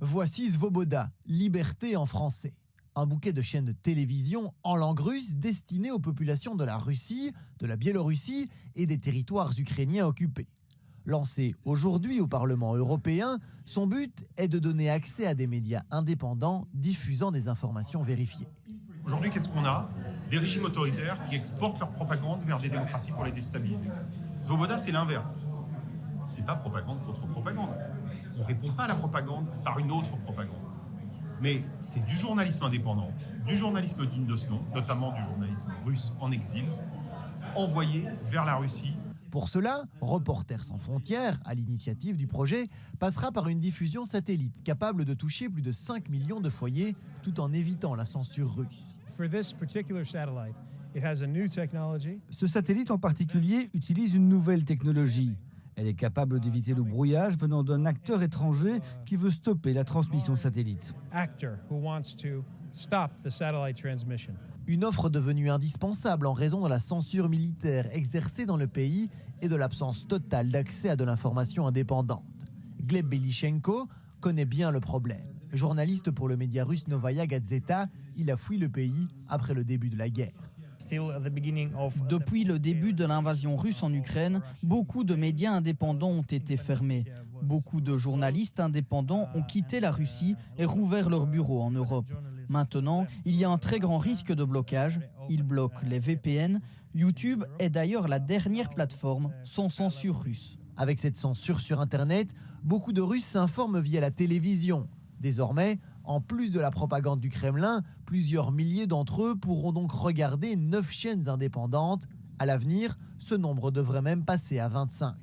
Voici Svoboda, Liberté en français. Un bouquet de chaînes de télévision en langue russe destiné aux populations de la Russie, de la Biélorussie et des territoires ukrainiens occupés. Lancé aujourd'hui au Parlement européen, son but est de donner accès à des médias indépendants diffusant des informations vérifiées. Aujourd'hui, qu'est-ce qu'on a? Des régimes autoritaires qui exportent leur propagande vers des démocraties pour les déstabiliser. Svoboda, c'est l'inverse. C'est pas propagande contre propagande. On ne répond pas à la propagande par une autre propagande. Mais c'est du journalisme indépendant, du journalisme digne de ce nom, notamment du journalisme russe en exil, envoyé vers la Russie. Pour cela, Reporters sans frontières, à l'initiative du projet, passera par une diffusion satellite capable de toucher plus de 5 millions de foyers tout en évitant la censure russe. Ce satellite en particulier utilise une nouvelle technologie. Elle est capable d'éviter le brouillage venant d'un acteur étranger qui veut stopper la transmission satellite. Une offre devenue indispensable en raison de la censure militaire exercée dans le pays et de l'absence totale d'accès à de l'information indépendante. Gleb Belichenko connaît bien le problème. Journaliste pour le média russe Novaya Gazeta, il a fui le pays après le début de la guerre. Depuis le début de l'invasion russe en Ukraine, beaucoup de médias indépendants ont été fermés. Beaucoup de journalistes indépendants ont quitté la Russie et rouvert leurs bureaux en Europe. Maintenant, il y a un très grand risque de blocage. Ils bloquent les VPN. YouTube est d'ailleurs la dernière plateforme sans censure russe. Avec cette censure sur Internet, beaucoup de Russes s'informent via la télévision. Désormais, en plus de la propagande du Kremlin, plusieurs milliers d'entre eux pourront donc regarder 9 chaînes indépendantes. À l'avenir, ce nombre devrait même passer à 25.